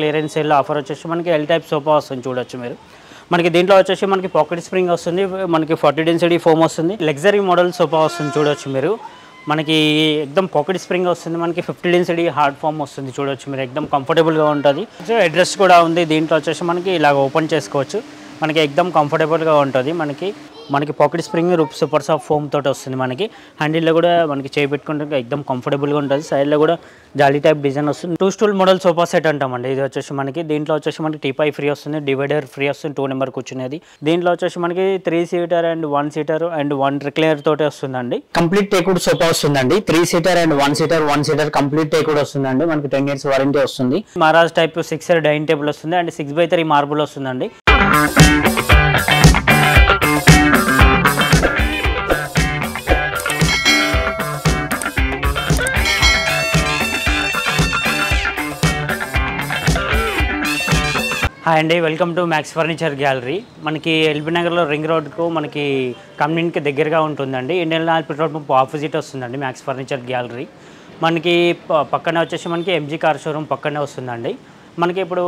Clearance sale offer వచ్చేసి మనకి L type sofa వస్తుంది చూడొచ్చు మీరు. మనకి దీంట్లో వచ్చేసి మనకి పాకెట్ స్ప్రింగ్ వస్తుంది, మనకి 40 డెన్సిటీ ఫోమ్ వస్తుంది, లగ్జరీ మోడల్ సోఫా వస్తుంది చూడొచ్చు మీరు. మనకి ఎక్దమ్ పాకెట్ స్ప్రింగ్ వస్తుంది, మనకి 50 డెన్సిటీ హార్డ్ ఫామ్ వస్తుంది చూడొచ్చు మీరు. ఎక్దమ్ కంఫర్టబుల్గా ఉంటుంది. సో అడ్రస్ కూడా ఉంది దీంట్లో వచ్చేసి మనకి ఇలాగ ఓపెన్ చేసుకోవచ్చు. మనకి ఎక్దమ్ కంఫర్టబుల్గా ఉంటుంది. మనకి పాకెట్ స్ప్రింగ్ రూప్ సూపర్ సాఫ్ట్ ఫోమ్ తోటి వస్తుంది. మనకి హ్యాండిల్లో కూడా మనకి చేపెట్టుకుంటే ఎక్దమ్ కంఫర్టబుల్గా ఉంటుంది. సైడ్లో కూడా జాలీ టైప్ డిజైన్ వస్తుంది. 2 స్టూల్ మోడల్ సోఫా సెట్ అంటామండి. ఇది వచ్చేసి మనకి దీంట్లో వచ్చేసి మనకి టీపై ఫ్రీ వస్తుంది, డివైడర్ ఫ్రీ వస్తుంది, 2 నెంబర్ కూర్చునేది. దీంట్లో వచ్చేసి మనకి 3 seater and 1 seater and 1 recliner తోటి వస్తుందండి. కంప్లీట్ టేక్వుడ్ సోఫా వస్తుందండి. 3 seater and 1 seater complete teakwood వస్తుందండి. మనకి 10 years వారంటీ వస్తుంది. మహారాజ్ టైప్ 6 డైనింగ్ టేబుల్ వస్తుంది అండ్ 6x3 మార్బుల్ వస్తుందండి. హాయ్ అండి, welcome to max furniture gallery. మనకి ఎల్బీ నగర్లో రింగ్ రోడ్కు మనకి కమ్యూనిటీకి దగ్గరగా ఉంటుందండి. Indian oil petrol pump opposite వస్తుందండి మ్యాక్స్ ఫర్నిచర్ గ్యాలరీ. మనకి పక్కనే వచ్చేసి మనకి ఎంజీ కార్ షోరూమ్ పక్కనే వస్తుందండి. మనకి ఇప్పుడు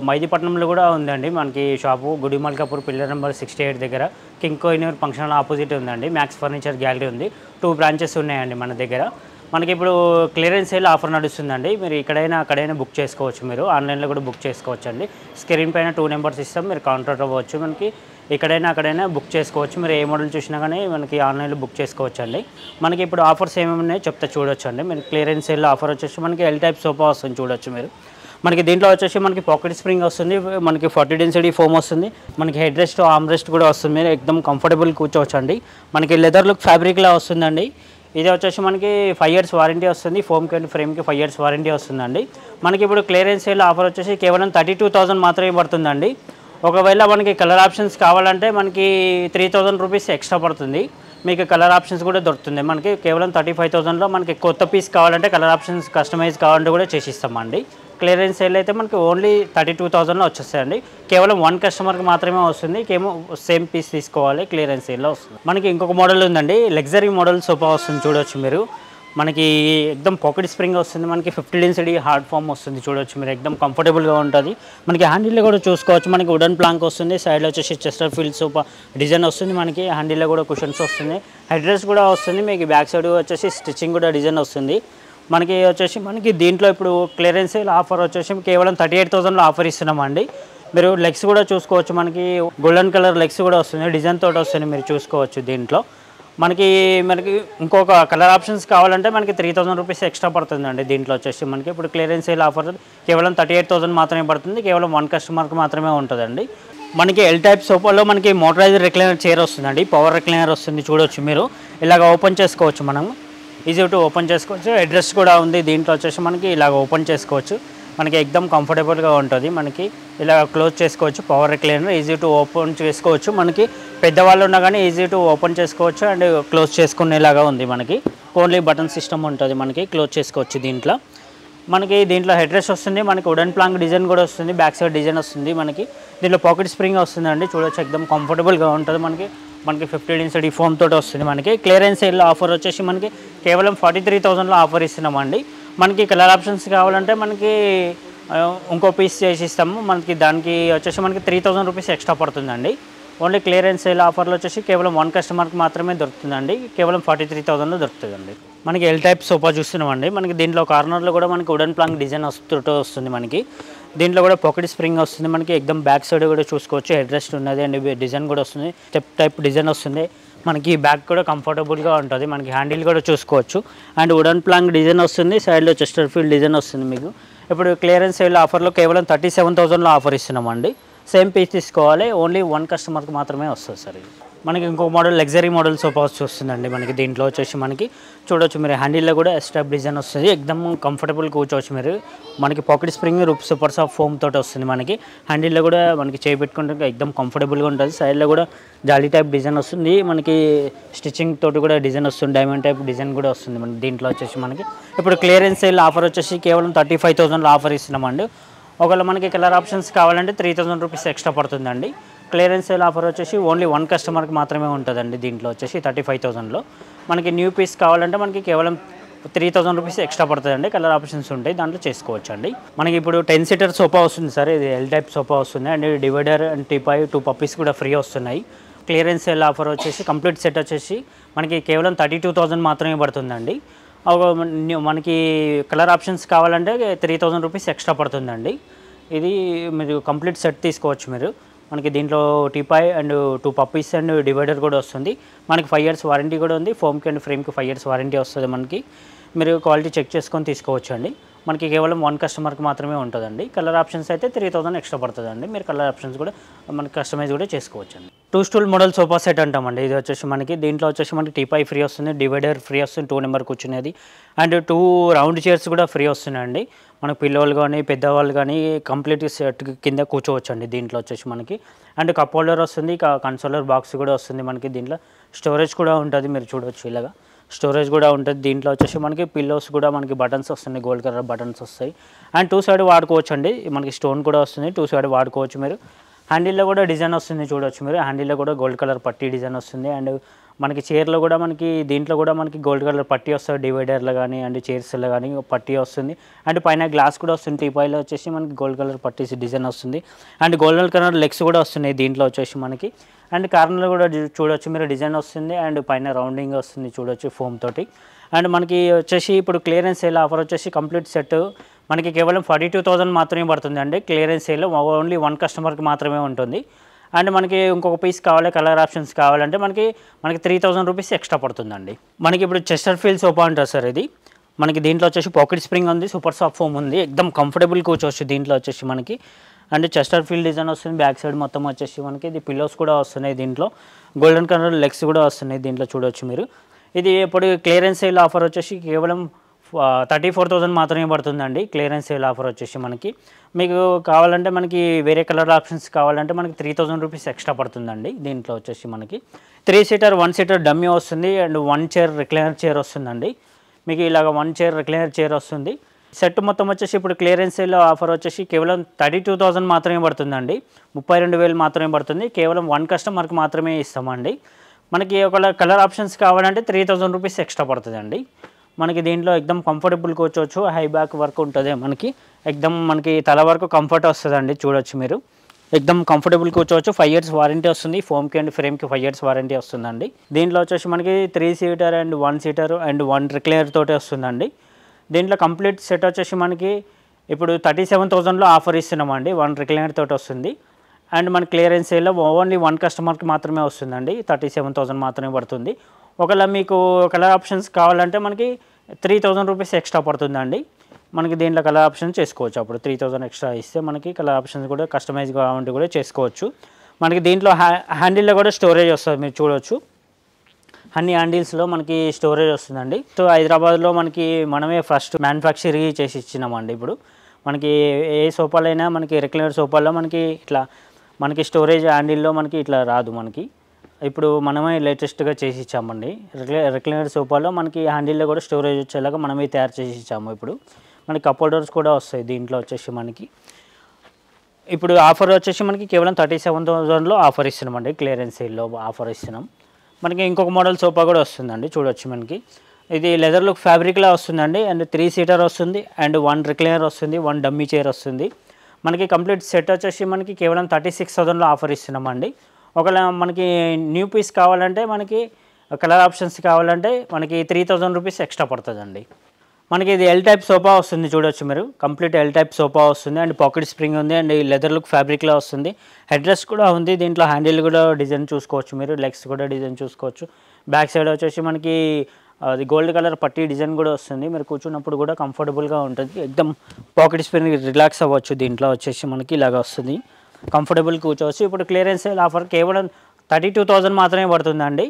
మైదీపట్నంలో కూడా ఉందండి మనకి షాపు. గుడి మల్కాపూర్ పిల్లర్ నెంబర్ 68 దగ్గర కింగ్ కోహినూర్ ఫంక్షన్ ఆపోజిట్ ఉందండి మ్యాక్స్ ఫర్నిచర్ గ్యాలరీ ఉంది. 2 బ్రాంచెస్ ఉన్నాయండి మన దగ్గర. మనకి ఇప్పుడు క్లియరెన్స్ సేల్ ఆఫర్ నడుస్తుందండి. మీరు అక్కడైనా బుక్ చేసుకోవచ్చు. మీరు ఆన్లైన్లో కూడా బుక్ చేసుకోవచ్చు అండి. స్క్రీన్ పైన 2 నెంబర్స్ ఇస్తాం, మీరు కాంటాక్ట్ అవ్వచ్చు. మనకి అక్కడైనా బుక్ చేసుకోవచ్చు. మీరు ఏ మోడల్ చూసినా కానీ మనకి ఆన్లైన్లో బుక్ చేసుకోవచ్చు అండి. మనకి ఇప్పుడు ఆఫర్స్ ఏమేమి ఉన్నాయో చెప్తే చూడొచ్చు అండి. మీరు క్లియరెన్స్ సేల్ ఆఫర్ వచ్చేసి మనకి ఎల్ టైప్ సోఫా వస్తుంది చూడొచ్చు మీరు. మనకి దీంట్లో వచ్చేసి మనకి పాకెట్ స్ప్రింగ్ వస్తుంది, మనకి 40 డెన్సిటీ ఫోమ్ వస్తుంది, మనకి హెడ్ రెస్ట్ ఆర్మ్ రెస్ట్ కూడా వస్తుంది. మీరు ఎక్దమ్ కంఫర్టబుల్ కూర్చోవచ్చు అండి. మనకి లెదర్ లుక్ ఫ్యాబ్రిక్లా వస్తుందండి. ఇది వచ్చేసి మనకి 5 years వారంటీ వస్తుంది. ఫోమ్కి అండ్ ఫ్రేమ్కి 5 years వారంటీ వస్తుందండి. మనకి ఇప్పుడు క్లియరెన్స్ సేల్ ఆఫర్ వచ్చేసి కేవలం 32,000 మాత్రమే పడుతుందండి. ఒకవేళ మనకి కలర్ ఆప్షన్స్ కావాలంటే మనకి 3,000 రూపీస్ ఎక్స్ట్రా పడుతుంది. మీకు కలర్ ఆప్షన్స్ కూడా దొరుకుతుంది. మనకి కేవలం 35,000లో మనకి కొత్త పీస్ కావాలంటే కలర్ ఆప్షన్స్ కస్టమైజ్ కావాలంటే కూడా చేసిస్తామండి. క్లియరెన్స్ సేల్ అయితే మనకి ఓన్లీ 32,000లో వచ్చేస్తాయండి. కేవలం 1 కస్టమర్కి మాత్రమే వస్తుంది. సేమ్ పీస్ తీసుకోవాలి, క్లియరెన్స్ సేల్లో వస్తుంది. మనకి ఇంకొక మోడల్ ఉందండి, లగ్జరీ మోడల్ సోఫా వస్తుంది చూడొచ్చు మీరు. మనకి ఎక్దమ్ పాకెట్ స్ప్రింగ్ వస్తుంది, మనకి 50 డెన్సిటీ హార్డ్ ఫామ్ వస్తుంది చూడొచ్చు మీరు. ఎక్దమ్ కంఫర్టబుల్గా ఉంటుంది. మనకి హ్యాండిల్లో కూడా చూసుకోవచ్చు. మనకి వుడెన్ ప్లాంక్ వస్తుంది, సైడ్లో వచ్చేసి చెస్టర్ ఫీల్డ్ సోఫా డిజైన్ వస్తుంది. మనకి హ్యాండిల్లో కూడా కుషన్స్ వస్తుంది, హెడ్ రెస్ట్ కూడా వస్తుంది. మీకు బ్యాక్ సైడ్ వచ్చేసి స్టిచ్చింగ్ కూడా డిజైన్ వస్తుంది. మనకి దీంట్లో ఇప్పుడు క్లియరెన్స్ సేల్ ఆఫర్ వచ్చేసి కేవలం 38,000లో ఆఫర్ ఇస్తున్నామండి. మీరు లెగ్స్ కూడా చూసుకోవచ్చు. మనకి గోల్డెన్ కలర్ లెగ్స్ కూడా వస్తుంది, డిజైన్ తోటి వస్తుంది, మీరు చూసుకోవచ్చు. దీంట్లో మనకి ఇంకొక కలర్ ఆప్షన్స్ కావాలంటే మనకి 3,000 రూపీస్ ఎక్స్ట్రా పడుతుందండి. దీంట్లో వచ్చేసి మనకి ఇప్పుడు క్లియరెన్స్ సేల్ ఆఫర్ కేవలం 38,000 మాత్రమే పడుతుంది. కేవలం 1 కస్టమర్కి మాత్రమే ఉంటుందండి. మనకి ఎల్ టైప్ సోఫాలో మనకి మోటరైజ్డ్ రిక్లైనర్ చైర్ వస్తుందండి, పవర్ రిక్లైనర్ వస్తుంది చూడొచ్చు మీరు. ఇలాగ ఓపెన్ చేసుకోవచ్చు, మనం ఈజీ టు ఓపెన్ చేసుకోవచ్చు. అడ్రస్ కూడా ఉంది దీంట్లో వచ్చేసి మనకి ఇలాగ ఓపెన్ చేసుకోవచ్చు. మనకి ఎక్దమ్ కంఫర్టబుల్గా ఉంటుంది. మనకి ఇలా క్లోజ్ చేసుకోవచ్చు. Power recliner easy to open చేసుకోవచ్చు. మనకి పెద్దవాళ్ళు ఉన్నా కానీ ఈజీ టు ఓపెన్ చేసుకోవచ్చు అండ్ క్లోజ్ చేసుకునేలాగా ఉంది. మనకి ఓన్లీ బటన్ సిస్టమ్ ఉంటుంది. మనకి క్లోజ్ చేసుకోవచ్చు. దీంట్లో హెడ్ రెస్ట్ వస్తుంది, మనకి వుడెన్ ప్లాంక్ డిజైన్ కూడా వస్తుంది, బ్యాక్ సైడ్ డిజైన్ వస్తుంది. దీంట్లో పాకెట్ స్ప్రింగ్ వస్తుందండి చూడొచ్చు. ఎక్దమ్ కంఫర్టబుల్గా ఉంటుంది. మనకి 50 డెన్సిటీ ఫోమ్ తోటి వస్తుంది. మనకి క్లియరెన్స్ సేల్ ఆఫర్ వచ్చేసి మనకి కేవలం 43,000లో ఆఫర్ ఇస్తున్నామండి. మనకి కలర్ ఆప్షన్స్ కావాలంటే మనకి ఇంకో పీస్ చేసిస్తాము. దానికి వచ్చేసి మనకి 3,000 రూపీస్ ఎక్స్ట్రా పడుతుందండి. ఓన్లీ క్లియరెన్స్ సేల్ ఆఫర్లో వచ్చేసి కేవలం 1 కస్టమర్కి మాత్రమే దొరుకుతుందండి. కేవలం 43,000లో దొరుకుతుందండి. మనకి ఎల్ టైప్ సోఫా చూస్తున్నామండి. మనకి దీంట్లో కార్నర్లో కూడా మనకి వుడెన్ ప్లాంక్ డిజైన్ వస్తుంది. మనకి దీంట్లో కూడా పాకెట్ స్ప్రింగ్ వస్తుంది. మనకి ఎక్దమ్ బ్యాక్ సైడ్ కూడా చూసుకోవచ్చు. హెడ్ రెస్ట్ ఉన్నది అండ్ డిజైన్ కూడా వస్తుంది, స్టెప్ టైప్ డిజైన్ వస్తుంది. మనకి బ్యాక్ కూడా కంఫర్టబుల్గా ఉంటుంది. మనకి హ్యాండిల్ కూడా చూసుకోవచ్చు అండ్ వుడెన్ ప్లాంక్ డిజైన్ వస్తుంది. సైడ్లో చెస్టర్ ఫీల్డ్ డిజైన్ వస్తుంది. మీకు ఇప్పుడు క్లియరెన్స్ సేల్ ఆఫర్లో కేవలం 37,000లో ఆఫర్ ఇస్తున్నామండి. సేమ్ పీస్ తీసుకోవాలి. ఓన్లీ 1 కస్టమర్కి మాత్రమే వస్తుంది సార్. ఇది మనకి ఇంకొక మోడల్ లగ్జరీ మోడల్ సోఫా వస్తుందండి. మనకి దీంట్లో వచ్చేసి మనకి చూడొచ్చు మీరు. హ్యాండిల్లో కూడా స్టెప్ డిజైన్ వస్తుంది. ఎక్దమ్ కంఫర్టబుల్ కూర్చోవచ్చు మీరు. మనకి పాకెట్ స్ప్రింగ్ రూప్ సూపర్ సాఫ్ట్ ఫోమ్ తోటి వస్తుంది. మనకి హ్యాండిల్లో కూడా మనకి చేపెట్టుకుంటే ఎక్దమ్ కంఫర్టబుల్గా ఉంటుంది. సైడ్లో కూడా జాలీ టైప్ డిజైన్ వస్తుంది. మనకి స్టిచ్చింగ్ తోటి కూడా డిజైన్ వస్తుంది, డైమండ్ టైప్ డిజైన్ కూడా వస్తుంది. మనకి దీంట్లో వచ్చేసి మనకి ఇప్పుడు క్లియరెన్స్ సేల్ ఆఫర్ వచ్చేసి కేవలం 35,000లో ఆఫర్ ఇస్తున్నామండి. ఒకవేళ మనకి కలర్ ఆప్షన్స్ కావాలంటే 3,000 రూపీస్ ఎక్స్ట్రా పడుతుందండి. క్లియరెన్స్ సేల్ ఆఫర్ వచ్చేసి ఓన్లీ 1 కస్టమర్కి మాత్రమే ఉంటుందండి. దీంట్లో వచ్చేసి 35,000లో మనకి న్యూ పీస్ కావాలంటే మనకి కేవలం రూ. 3000 ఎక్స్ట్రా పడుతుందండి. కలర్ ఆప్షన్స్ ఉంటాయి, దాంట్లో చేసుకోవచ్చు అండి. మనకి ఇప్పుడు 10 సీటర్ సోఫా వస్తుంది సార్, ఇది ఎల్ టైప్ సోఫా వస్తుంది and divider and teapoy 2 puppies కూడా ఫ్రీ వస్తున్నాయి. క్లియరెన్స్ సేల్ ఆఫర్ వచ్చేసి కంప్లీట్ సెట్ వచ్చేసి మనకి కేవలం 32,000 మాత్రమే పడుతుందండి. మనకి కలర్ ఆప్షన్స్ కావాలంటే రూ. 3,000 ఎక్స్ట్రా పడుతుందండి. ఇది మీరు కంప్లీట్ సెట్ తీసుకోవచ్చు మీరు. మనకి దీంట్లో teapoy and 2 puppies and divider కూడా వస్తుంది. మనకి 5 years వారంటీ కూడా ఉంది. ఫోమ్కి అండ్ ఫ్రేమ్కి 5 years వారంటీ వస్తుంది మనకి. మీరు క్వాలిటీ చెక్ చేసుకొని తీసుకోవచ్చు అండి. మనకి కేవలం 1 కస్టమర్కి మాత్రమే ఉంటుందండి. కలర్ ఆప్షన్స్ అయితే 3,000 ఎక్స్ట్రా పడుతుందండి. మీరు కలర్ ఆప్షన్స్ కూడా మనకి కస్టమైజ్ కూడా చేసుకోవచ్చు అండి. 2 స్టూల్ మోడల్ సోఫా సెట్ అంటామండి. ఇది వచ్చేసి మనకి దీంట్లో వచ్చేసి మనకి టీపాయ్ ఫ్రీ వస్తుంది, డివైడర్ ఫ్రీ వస్తుంది 2 నెంబర్ కూర్చునేది అండ్ 2 రౌండ్ చైర్స్ కూడా ఫ్రీ వస్తున్నాయండి. మనకు పిల్లలు కానీ పెద్దవాళ్ళు కానీ కంప్లీట్ సెట్ కింద కూర్చోవచ్చు అండి. దీంట్లో వచ్చేసి మనకి అండ్ కప్ హోల్డర్ వస్తుంది, కన్సోలర్ బాక్స్ కూడా వస్తుంది మనకి. దీంట్లో స్టోరేజ్ కూడా ఉంటుంది, మీరు చూడవచ్చు ఇలాగా స్టోరేజ్ కూడా ఉంటుంది. దీంట్లో వచ్చేసి మనకి పిల్లోస్ కూడా మనకి బటన్స్ వస్తున్నాయి, గోల్డ్ కలర్ బటన్స్ వస్తాయి అండ్ 2 సైడ్ వాడుకోవచ్చు అండి. మనకి స్టోన్ కూడా వస్తుంది, 2 సైడ్ వాడుకోవచ్చు మీరు. హ్యాండిల్లో కూడా డిజైన్ వస్తుంది చూడవచ్చు మీరు. హ్యాండిల్లో కూడా గోల్డ్ కలర్ పట్టీ డిజైన్ వస్తుంది అండ్ మనకి చైర్లో కూడా మనకి దీంట్లో కూడా మనకి గోల్డ్ కలర్ పట్టీ వస్తుంది, డివైడర్లో కానీ అండ్ చైర్స్లో కానీ పట్టీ వస్తుంది అండ్ పైన గ్లాస్ కూడా వస్తుంది. టీపాయ్లో వచ్చేసి మనకి గోల్డ్ కలర్ పట్టీస్ డిజైన్ వస్తుంది అండ్ గోల్డెన్ కలర్ లెగ్స్ కూడా వస్తున్నాయి దీంట్లో వచ్చేసి మనకి. అండ్ కార్నర్లో కూడా చూడవచ్చు మీరు డిజైన్ వస్తుంది అండ్ పైన రౌండింగ్ వస్తుంది చూడవచ్చు ఫోమ్ తోటి. అండ్ మనకి వచ్చేసి ఇప్పుడు క్లియరెన్స్ సేల్ ఆఫర్ వచ్చేసి కంప్లీట్ సెట్ మనకి కేవలం 42,000 మాత్రమే పడుతుంది అండి. క్లియరెన్స్ సేల్ ఓన్లీ 1 కస్టమర్కి మాత్రమే ఉంటుంది. అండ్ మనకి ఇంకొక పీస్ కావాలి, కలర్ ఆప్షన్స్ కావాలంటే మనకి 3,000 ఎక్స్ట్రా పడుతుందండి. మనకి ఇప్పుడు చెస్టర్ ఫీల్ సోఫా అంటారు సార్ ఇది. మనకి దీంట్లో వచ్చేసి పాకెట్ స్ప్రింగ్ ఉంది, సూపర్ సాఫ్ట్ ఫోమ్ ఉంది, ఎక్దమ్ కంఫర్టబుల్ కూర్చోవచ్చు దీంట్లో వచ్చేసి మనకి. అండ్ చెస్టర్ ఫీల్ డిజైన్ వస్తుంది, బ్యాక్ సైడ్ మొత్తం వచ్చేసి మనకి ఇది పిల్లోస్ కూడా వస్తున్నాయి. దీంట్లో గోల్డెన్ కలర్ లెగ్స్ కూడా వస్తున్నాయి దీంట్లో చూడవచ్చు మీరు. ఇది ఇప్పుడు క్లియరెన్స్ సేల్ ఆఫర్ వచ్చేసి కేవలం 34,000 మాత్రమే పడుతుందండి. క్లియరెన్స్ సేల్ ఆఫర్ వచ్చేసి మనకి. మీకు కావాలంటే మనకి వేరే కలర్ ఆప్షన్స్ కావాలంటే మనకి రూ. 3,000 ఎక్స్ట్రా పడుతుందండి. దీంట్లో వచ్చేసి మనకి 3 సీటర్ 1 సీటర్ డమ్మీ వస్తుంది అండ్ 1 చైర్ రిక్లైనర్ చైర్ వస్తుందండి. మీకు ఇలాగ 1 చైర్ రిక్లైనర్ చైర్ వస్తుంది. సెట్ మొత్తం వచ్చేసి ఇప్పుడు క్లియరెన్స్ సేల్ ఆఫర్ వచ్చేసి కేవలం 32,000 మాత్రమే పడుతుందండి. 32,000 మాత్రమే పడుతుంది. కేవలం 1 కస్టమర్కి మాత్రమే ఇస్తామండి. మనకి ఒక కలర్ ఆప్షన్స్ కావాలంటే రూ. 3,000 ఎక్స్ట్రా పడుతుందండి. మనకి దీంట్లో ఎక్దమ్ కంఫర్టబుల్ కూర్చోవచ్చు, హై బ్యాక్ వర్క్ ఉంటుంది మనకి. ఎక్దమ్ మనకి తల వరకు కంఫర్ట్ వస్తుందండి చూడొచ్చు మీరు. ఎక్దమ్ కంఫర్టబుల్ కూర్చోవచ్చు. 5 years వారంటీ వస్తుంది, ఫోమ్కి అండ్ ఫ్రేమ్కి 5 years వారంటీ వస్తుందండి. దీంట్లో వచ్చేసి మనకి 3 seater and 1 seater and 1 recliner తోటి వస్తుందండి. దీంట్లో కంప్లీట్ సెట్ వచ్చేసి మనకి ఇప్పుడు 37,000లో ఆఫర్ ఇస్తున్నామండి. 1 రిక్లైనర్ తోటి వస్తుంది అండ్ మన క్లియరెన్స్ సేల్లో ఓన్లీ 1 కస్టమర్కి మాత్రమే వస్తుందండి. 37,000 మాత్రమే పడుతుంది. ఒకవేళ మీకు కలర్ ఆప్షన్స్ కావాలంటే మనకి రూ. 3,000 ఎక్స్ట్రా పడుతుందండి. మనకి దీంట్లో కలర్ ఆప్షన్ చేసుకోవచ్చు. అప్పుడు 3,000 ఎక్స్ట్రా ఇస్తే మనకి కలర్ ఆప్షన్స్ కూడా కస్టమైజ్ కావాలంటే కూడా చేసుకోవచ్చు. మనకి దీంట్లో హ్యాండిల్లో కూడా స్టోరేజ్ వస్తుంది, మీరు చూడవచ్చు. అన్ని హ్యాండిల్స్లో మనకి స్టోరేజ్ వస్తుందండి. సో హైదరాబాద్లో మనకి మనమే ఫస్ట్ మ్యానుఫ్యాక్చరింగ్ చేసి ఇచ్చినామండి. ఇప్పుడు మనకి ఏ సోఫాలైనా మనకి రిక్లైనర్ సోఫాలో మనకి ఇట్లా మనకి స్టోరేజ్ హ్యాండిల్లో మనకి ఇట్లా రాదు మనకి. ఇప్పుడు మనమే లేటెస్ట్గా చేసి ఇచ్చామండి. రిక్లైనర్ సోఫాలో మనకి హ్యాండిల్లో కూడా స్టోరేజ్ వచ్చేలాగా మనమే తయారు చేసి ఇచ్చాము. ఇప్పుడు మనకి కప్ హోల్డర్స్ కూడా వస్తాయి దీంట్లో వచ్చేసి మనకి. ఇప్పుడు ఆఫర్ వచ్చేసి మనకి కేవలం 37,000లో ఆఫర్ ఇస్తున్నామండి. క్లియరెన్స్ సేల్లో ఆఫర్ ఇస్తున్నాం. మనకి ఇంకొక మోడల్ సోఫా కూడా వస్తుందండి చూడవచ్చు మనకి. ఇది లెదర్ లుక్ ఫ్యాబ్రిక్లా వస్తుందండి అండ్ 3 సీటర్ వస్తుంది అండ్ 1 రిక్లైనర్ వస్తుంది, 1 డమ్మీ చైర్ వస్తుంది. మనకి కంప్లీట్ సెట్ వచ్చేసి మనకి కేవలం 36,000లో ఆఫర్ ఇస్తున్నామండి. ఒకవేళ మనకి న్యూ పీస్ కావాలంటే మనకి కలర్ ఆప్షన్స్ కావాలంటే మనకి రూ. 3,000 ఎక్స్ట్రా పడుతుందండి. మనకి ఇది ఎల్ టైప్ సోఫా వస్తుంది చూడవచ్చు మీరు. కంప్లీట్ ఎల్ టైప్ సోఫా వస్తుంది అండ్ పాకెట్ స్ప్రింగ్ ఉంది అండ్ లెదర్ లుక్ ఫ్యాబ్రిక్లో వస్తుంది. హెడ్ రెస్ట్ కూడా ఉంది. దీంట్లో హ్యాండిల్ కూడా డిజైన్ చూసుకోవచ్చు మీరు, లెగ్స్ కూడా డిజైన్ చూసుకోవచ్చు. బ్యాక్ సైడ్ వచ్చేసి మనకి అది గోల్డ్ కలర్ పట్టీ డిజైన్ కూడా వస్తుంది. మీరు కూర్చున్నప్పుడు కూడా కంఫర్టబుల్గా ఉంటుంది. ఎక్దమ్ పాకెట్ స్ప్రింగ్ రిలాక్స్ అవ్వచ్చు. దీంట్లో వచ్చేసి మనకి ఇలాగ వస్తుంది, కంఫర్టబుల్ కూర్చోవచ్చు. ఇప్పుడు క్లియరెన్స్ సేల్ ఆఫర్ కేవలం 32,000 మాత్రమే పడుతుందండి.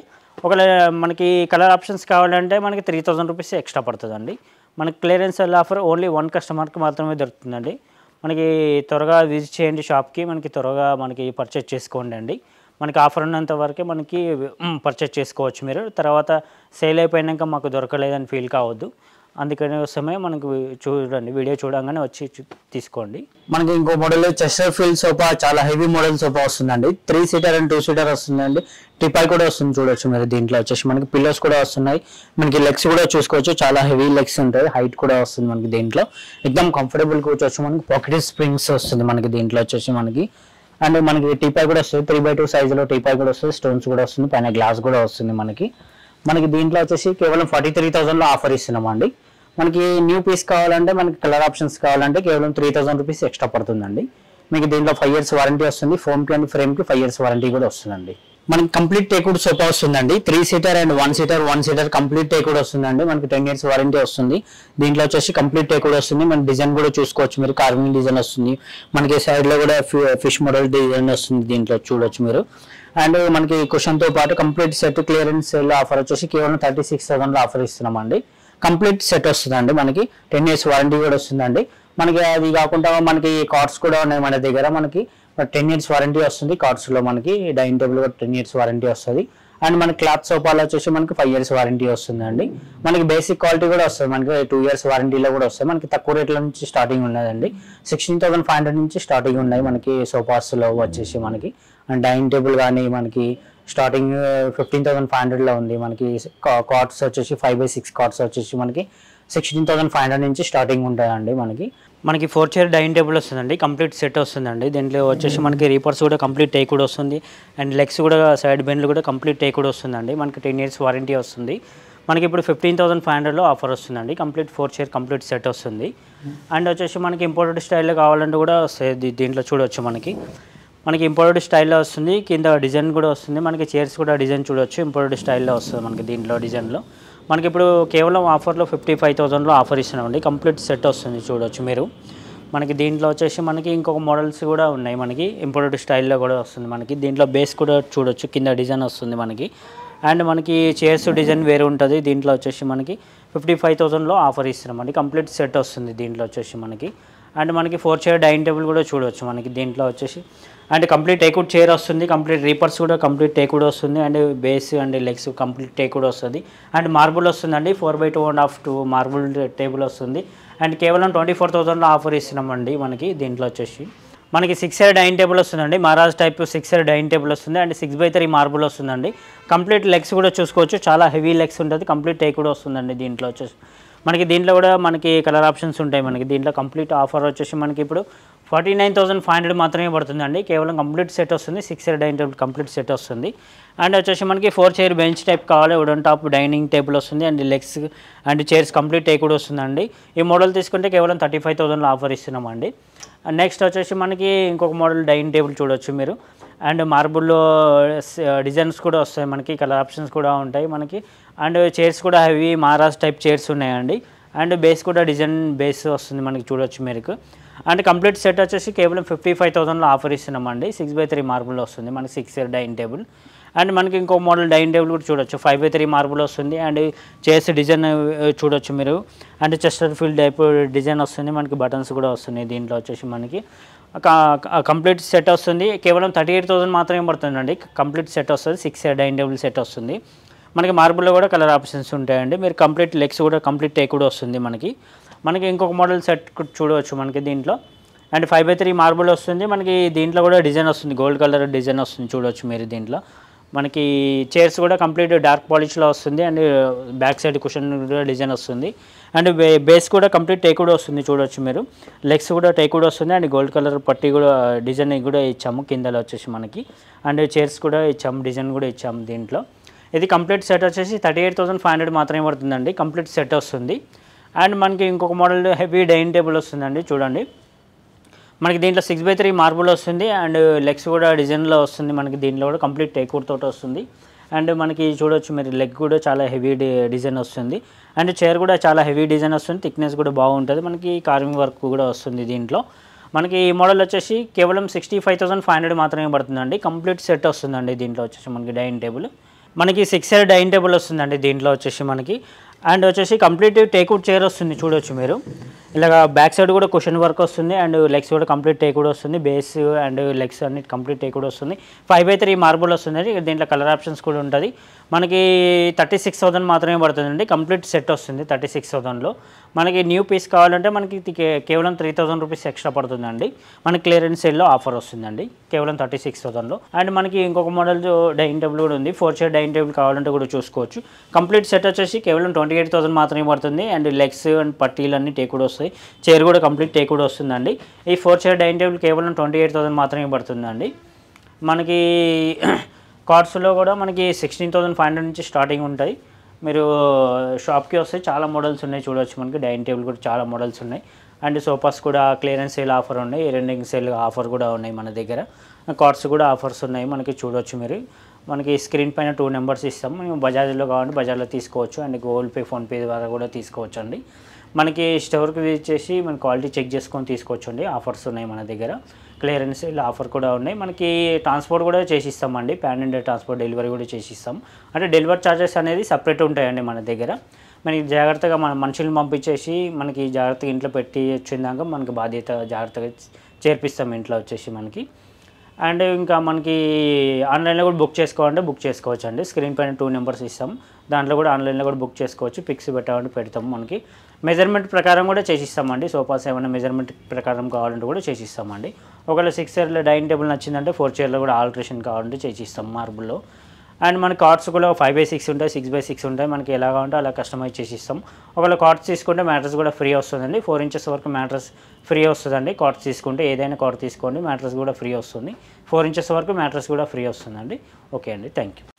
ఒకవేళ మనకి కలర్ ఆప్షన్స్ కావాలంటే మనకి రూ. 3,000 ఎక్స్ట్రా పడుతుందండి. మనకి క్లియరెన్స్ సేల్ ఆఫర్ ఓన్లీ 1 కస్టమర్కి మాత్రమే దొరుకుతుందండి. మనకి త్వరగా విజిట్ చేయండి షాప్కి, మనకి త్వరగా మనకి పర్చేజ్ చేసుకోండి అండి. మనకి ఆఫర్ ఉన్నంత వరకే మనకి పర్చేజ్ చేసుకోవచ్చు మీరు. తర్వాత సేల్ అయిపోయాక మాకు దొరకలేదని ఫీల్ కావద్దు. అందుకని కోసమే మనకు చూడండి, వీడియో చూడంగానే వచ్చి తీసుకోండి. మనకి ఇంకో మోడల్ చెస్టర్ ఫీల్ సోఫా, చాలా హెవీ మోడల్ సోఫా వస్తుందండి. 3 సీటర్ అండ్ 2 సీటర్ వస్తుందండి. టిపాయ్ కూడా వస్తుంది చూడొచ్చు మీరు. దీంట్లో వచ్చేసి మనకి పిల్లోస్ కూడా వస్తున్నాయి. మనకి లెగ్స్ కూడా చూసుకోవచ్చు, చాలా హెవీ లెగ్స్ ఉంటాయి. హైట్ కూడా వస్తుంది మనకి. దీంట్లో ఎక్దమ్ కంఫర్టబుల్ కూర్చోవచ్చు. మనకి పాకెట్ స్ప్రింగ్స్ వస్తుంది మనకి దీంట్లో వచ్చేసి మనకి. అండ్ మనకి టీపాయ్ కూడా వస్తుంది, 3x2 సైజులో టీపాయ్ కూడా వస్తుంది. స్టోన్స్ కూడా వస్తుంది, పైన గ్లాస్ కూడా వస్తుంది మనకి. దీంట్లో వచ్చేసి కేవలం 43,000లో ఆఫర్ ఇస్తున్నామండి. మనకి న్యూ పీస్ కావాలంటే, మనకి కలర్ ఆప్షన్స్ కావాలంటే కేవలం 3,000 రూపీస్ ఎక్స్ట్రా పడుతుందండి. మీకు దీంట్లో 5 years వారంటీ వస్తుంది. ఫోమ్కి అండ్ ఫ్రేమ్కి 5 years వారంటీ కూడా వస్తుందండి. మనకి కంప్లీట్ టేక్వుడ్ సోఫా వస్తుందండి. 3 seater and 1 seater complete teakwood వస్తుందండి. మనకి 10 years వారంటీ వస్తుంది. దీంట్లో వచ్చేసి కంప్లీట్ టేక్వుడ్ వస్తుంది. మన డిజైన్ కూడా చూసుకోవచ్చు మీరు, కార్వింగ్ డిజైన్ వస్తుంది. మనకి సైడ్లో కూడా ఫిష్ మోడల్ డిజైన్ వస్తుంది దీంట్లో చూడొచ్చు మీరు. అండ్ మనకి కుషన్తో పాటు complete set clearance sale offer వచ్చేసి కేవలం 36,000లో ఆఫర్ ఇస్తున్నామండి. కంప్లీట్ సెట్ వస్తుందండి. మనకి 10 years వారంటీ కూడా వస్తుందండి. మనకి అది కాకుండా మనకి కార్డ్స్ కూడా ఉన్నాయి మన దగ్గర. మనకి 10 years వారంటీ వస్తుంది కార్డ్స్లో. మనకి డైనింగ్ టేబుల్ కూడా 10 years వారంటీ వస్తుంది. అండ్ మన క్లాత్ సోఫాలో వచ్చేసి మనకి 5 years వారంటీ వస్తుందండి. మనకి బేసిక్ క్వాలిటీ కూడా వస్తుంది. మనకి 2 years వారంటీలో కూడా వస్తుంది. మనకి తక్కువ రేట్ల నుంచి స్టార్టింగ్ ఉన్నదండి. 16,500 నుంచి స్టార్టింగ్ ఉన్నాయి మనకి సోఫాస్లో వచ్చేసి మనకి. అండ్ డైనింగ్ టేబుల్ కానీ మనకి స్టార్టింగ్ 15,500లో ఉంది. మనకి కార్డ్స్ వచ్చేసి 5x6 కార్డ్స్ వచ్చేసి మనకి 16,500 నుంచి స్టార్టింగ్ ఉంటాయండి. మనకి 4 chair డైనింగ్ టేబుల్ వస్తుందండి. కంప్లీట్ సెట్ వస్తుందండి. దీంట్లో వచ్చేసి మనకి రీపర్స్ కూడా కంప్లీట్ టేక్వుడ్ వస్తుంది. అండ్ లెగ్స్ కూడా సైడ్ బెండ్లు కూడా కంప్లీట్ టేక్వుడ్ వస్తుందండి. మనకి 10 years వారంటీ వస్తుంది. మనకి ఇప్పుడు 15,500లో ఆఫర్ వస్తుందండి. కంప్లీట్ 4 chair కంప్లీట్ సెట్ వస్తుంది. అండ్ వచ్చేసి మనకి ఇంపోర్టెడ్ స్టైల్లో కావాలంటే కూడా దీంట్లో చూడవచ్చు. మనకి ఇంపోర్టెడ్ స్టైల్లో వస్తుంది. కింద డిజైన్ కూడా వస్తుంది. మనకి చైర్స్ కూడా డిజైన్ చూడవచ్చు, ఇంపోర్టెడ్ స్టైల్లో వస్తుంది మనకి దీంట్లో డిజైన్లో. మనకి ఇప్పుడు కేవలం ఆఫర్లో 55,000లో ఆఫర్ ఇస్తున్నామండి. కంప్లీట్ సెట్ వస్తుంది చూడవచ్చు మీరు. మనకి దీంట్లో వచ్చేసి మనకి ఇంకొక మోడల్స్ కూడా ఉన్నాయి. మనకి ఇంపోర్టెడ్ స్టైల్లో కూడా వస్తుంది. మనకి దీంట్లో బేస్ కూడా చూడవచ్చు, కింద డిజైన్ వస్తుంది మనకి. అండ్ మనకి చైర్స్ డిజైన్ వేరే ఉంటుంది. దీంట్లో వచ్చేసి మనకి 55,000లో ఆఫర్ ఇస్తున్నామండి. కంప్లీట్ సెట్ వస్తుంది దీంట్లో వచ్చేసి మనకి. అండ్ మనకి 4 chair డైనింగ్ టేబుల్ కూడా చూడవచ్చు మనకి దీంట్లో వచ్చేసి. అండ్ కంప్లీట్ టేక్వుడ్ చైర్ వస్తుంది. కంప్లీట్ రీపర్స్ కూడా కంప్లీట్ టేక్వుడ్ వస్తుంది. And base and legs complete teakwood వస్తుంది. అండ్ మార్బుల్ వస్తుందండి. 4x2.5 మార్బుల్ టేబుల్ వస్తుంది. అండ్ కేవలం 24,000లో ఆఫర్ ఇస్తున్నామండి. మనకి దీంట్లో వచ్చేసి మనకి 6 chair డైనింగ్ టేబుల్ వస్తుందండి. Maharaj type 6 chair dining table వస్తుంది. అండ్ 6x3 మార్బుల్ వస్తుందండి. కంప్లీట్ లెగ్స్ కూడా చూసుకోవచ్చు, చాలా హెవీ లెగ్స్ ఉంటుంది. కంప్లీట్ టేక్వుడ్ వస్తుందండి దీంట్లో వచ్చేసి. మనకి దీంట్లో కూడా మనకి కలర్ ఆప్షన్స్ ఉంటాయి. మనకి దీంట్లో కంప్లీట్ ఆఫర్ వచ్చేసి మనకి ఇప్పుడు 49,500 మాత్రమే పడుతుందండి. కేవలం కంప్లీట్ సెట్ వస్తుంది. 6 chair dining table complete set వస్తుంది. అండ్ వచ్చేసి మనకి 4 chair బెంచ్ టైప్ కావాలి, వుడెన్ టాప్ డైనింగ్ టేబుల్ వస్తుంది. And legs and chairs complete teakwood వస్తుందండి. ఈ మోడల్ తీసుకుంటే కేవలం 35,000లో ఆఫర్ ఇస్తున్నామండి. అండ్ నెక్స్ట్ వచ్చేసి మనకి ఇంకొక మోడల్ డైనింగ్ టేబుల్ చూడొచ్చు మీరు. అండ్ మార్బుల్లో డిజైన్స్ కూడా వస్తాయి మనకి, కలర్ ఆప్షన్స్ కూడా ఉంటాయి మనకి. అండ్ చైర్స్ కూడా హెవీ మహారాజ్ టైప్ చైర్స్ ఉన్నాయండి. అండ్ బేస్ కూడా డిజైన్ బేస్ వస్తుంది మనకి చూడొచ్చు మీరు. అండ్ కంప్లీట్ సెట్ వచ్చేసి కేవలం 55,000లో ఆఫర్ ఇస్తున్నామండి. 6x3 మార్బుల్ వస్తుంది మనకి 6 chair డైనింగ్ టేబుల్. అండ్ మనకి ఇంకో మోడల్ డైనింగ్ టేబుల్ కూడా చూడొచ్చు, 5x3 మార్బుల్ వస్తుంది. అండ్ చైర్స్ డిజైన్ చూడొచ్చు మీరు. And Chester feel type design వస్తుంది మనకి. బటన్స్ కూడా వస్తున్నాయి దీంట్లో వచ్చేసి మనకి. కంప్లీట్ సెట్ వస్తుంది. కేవలం 38,000 మాత్రమే పడుతుందండి. కంప్లీట్ సెట్ వస్తుంది. 6 chair డైనింగ్ టేబుల్ సెట్ వస్తుంది మనకి. మార్బుల్లో కూడా కలర్ ఆప్షన్స్ ఉంటాయండి. మీరు కంప్లీట్ లెగ్స్ కూడా కంప్లీట్ టేక్వుడ్ వస్తుంది మనకి. ఇంకొక మోడల్ సెట్ చూడవచ్చు మనకి దీంట్లో. అండ్ 5x3 మార్బుల్ వస్తుంది మనకి. దీంట్లో కూడా డిజైన్ వస్తుంది, గోల్డ్ కలర్ డిజైన్ వస్తుంది చూడవచ్చు మీరు. దీంట్లో మనకి చైర్స్ కూడా కంప్లీట్ డార్క్ పాలిష్లో వస్తుంది. అండ్ బ్యాక్ సైడ్ కుషన్ కూడా డిజైన్ వస్తుంది. అండ్ బేస్ కూడా కంప్లీట్ టేక్వుడ్ వస్తుంది చూడవచ్చు మీరు. లెగ్స్ కూడా టేక్వుడ్ వస్తుంది. అండ్ గోల్డ్ కలర్ పట్టి కూడా డిజైన్ కూడా ఇచ్చాము కిందలో వచ్చేసి మనకి. అండ్ చైర్స్ కూడా ఇచ్చాము, డిజైన్ కూడా ఇచ్చాము దీంట్లో. ఇది కంప్లీట్ సెట్ వచ్చేసి 38,500 మాత్రమే పడుతుందండి. కంప్లీట్ సెట్ వస్తుంది. అండ్ మనకి ఇంకొక మోడల్ హెవీ డైనింగ్ టేబుల్ వస్తుందండి చూడండి. మనకి దీంట్లో 6x3 మార్బుల్ వస్తుంది. అండ్ లెగ్స్ కూడా డిజైన్లో వస్తుంది మనకి. దీంట్లో కూడా కంప్లీట్ టేక్వుడ్ తోటి వస్తుంది. అండ్ మనకి చూడొచ్చు మీరు, లెగ్ కూడా చాలా హెవీ డిజైన్ వస్తుంది. అండ్ చైర్ కూడా చాలా హెవీ డిజైన్ వస్తుంది. థిక్నెస్ కూడా బాగుంటుంది మనకి. కార్వింగ్ వర్క్ కూడా వస్తుంది దీంట్లో. మనకి ఈ మోడల్ వచ్చేసి కేవలం 65,500 మాత్రమే పడుతుందండి. కంప్లీట్ సెట్ వస్తుందండి దీంట్లో వచ్చేసి మనకి. డైనింగ్ టేబుల్ మనకి 6 chair డైనింగ్ టేబుల్ వస్తుందండి దీంట్లో వచ్చేసి మనకి. అండ్ వచ్చేసి కంప్లీట్ టేక్వుడ్ చైర్ వస్తుంది చూడొచ్చు మీరు. ఇలాగ బ్యాక్ సైడ్ కూడా కుషన్ వర్క్ వస్తుంది. అండ్ లెగ్స్ కూడా కంప్లీట్ టేక్వుడ్ వస్తుంది. బేస్ అండ్ లెగ్స్ అన్ని కంప్లీట్ టేక్వుడ్ వస్తుంది. 5x3 మార్బుల్ వస్తుంది. దీంట్లో కలర్ ఆప్షన్స్ కూడా ఉంటుంది. మనకి 36,000 మాత్రమే పడుతుందండి. కంప్లీట్ సెట్ వస్తుంది 36,000లో. మనకి న్యూ పీస్ కావాలంటే మనకి కేవలం 3,000 రూపీస్ ఎక్స్ట్రా పడుతుందండి. మనకి క్లియరెన్స్ సేల్లో ఆఫర్ వస్తుందండి కేవలం 36,000లో. అండ్ మనకి ఇంకొక మోడల్ డైనింగ్ టేబుల్ కూడా ఉంది. 4 చైర్ డైనింగ్ టేబుల్ కావాలంటే కూడా చూసుకోవచ్చు. కంప్లీట్ సెట్ వచ్చేసి కేవలం 28,000 మాత్రమే పడుతుంది. అండ్ లెగ్స్ అండ్ పట్టీలు అన్నీ టేక్ కూడా వస్తాయి. చైర్ కూడా కంప్లీట్ టేక్ కూడా వస్తుందండి. ఈ 4 చైర్ డైనింగ్ టేబుల్ కేవలం 28,000 మాత్రమే పడుతుందండి. మనకి కార్డ్స్లో కూడా మనకి 16,500 నుంచి స్టార్టింగ్ ఉంటాయి. మీరు షాప్కి వస్తే చాలా మోడల్స్ ఉన్నాయి చూడవచ్చు. మనకి డైనింగ్ టేబుల్ కూడా చాలా మోడల్స్ ఉన్నాయి. అండ్ సోఫాస్ కూడా క్లియరెన్స్ సేల్ ఆఫర్ ఉన్నాయి. రెండింగ్ సేల్ ఆఫర్ కూడా ఉన్నాయి మన దగ్గర. కార్డ్స్ కూడా ఆఫర్స్ ఉన్నాయి మనకి చూడవచ్చు మీరు. మనకి స్క్రీన్ పైన 2 నెంబర్స్ ఇస్తాం. మేము బజాజ్లో కావాలంటే బజాజ్లో తీసుకోవచ్చు. అండ్ గూగుల్ పే, ఫోన్పే ద్వారా కూడా తీసుకోవచ్చు అండి. మనకి స్టోర్కి విజిట్ చేసి మన క్వాలిటీ చెక్ చేసుకొని తీసుకోవచ్చు అండి. ఆఫర్స్ ఉన్నాయి మన దగ్గర. క్లియరెన్స్ సేల్ ఆఫర్ కూడా ఉన్నాయి. మనకి ట్రాన్స్పోర్ట్ కూడా చేసిస్తామండి. పాన్ ఇండియా ట్రాన్స్పోర్ట్ డెలివరీ కూడా చేసిస్తాం. అంటే డెలివరీ ఛార్జెస్ అనేది సపరేట్ ఉంటాయండి మన దగ్గర. మనకి జాగ్రత్తగా మన మనుషులను పంపించేసి మనకి జాగ్రత్తగా ఇంట్లో పెట్టి వచ్చిందాక మనకి బాధ్యత జాగ్రత్తగా చేర్పిస్తాం ఇంట్లో వచ్చేసి మనకి. అండ్ ఇంకా మనకి ఆన్లైన్లో కూడా బుక్ చేసుకోవాలంటే బుక్ చేసుకోవచ్చు అండి. స్క్రీన్ పైన 2 నెంబర్స్ ఇస్తాం. దాంట్లో కూడా ఆన్లైన్లో కూడా బుక్ చేసుకోవచ్చు. పిక్స్ పెట్టాలంటే పెడతాం. మనకి మెజర్మెంట్ ప్రకారం కూడా చేసిస్తామండి. సోఫాస్ ఏమైనా మెజర్మెంట్ ప్రకారం కావాలంటే కూడా చేసిస్తామండి. ఒకవేళ 6 చైర్లో డైనింగ్ టేబుల్ నచ్చిందంటే 4 చైర్లో కూడా ఆల్ట్రేషన్ కావాలంటే చేసిస్తాం మార్బుల్లో. అండ్ మన కార్డ్స్ కూడా 5/6 ఉంటాయి, 6/6 ఉంటాయి. మనకి ఎలా కావాలంటే అలా కస్టమైజ్ చేసిస్తాం. ఒకవేళ కార్డ్స్ తీసుకుంటే మ్యాట్రస్ కూడా ఫ్రీ వస్తుందండి. 4 ఇంచెస్ వరకు మ్యాట్రస్ ఫ్రీ వస్తుందండి. కార్డ్స్ తీసుకుంటే ఏదైనా కార్డ్ తీసుకోండి మ్యాట్రస్ కూడా ఫ్రీ వస్తుంది. 4 ఇంచెస్ వరకు మ్యాట్రస్ కూడా ఫ్రీ వస్తుందండి. ఓకే అండి, థ్యాంక్ యూ.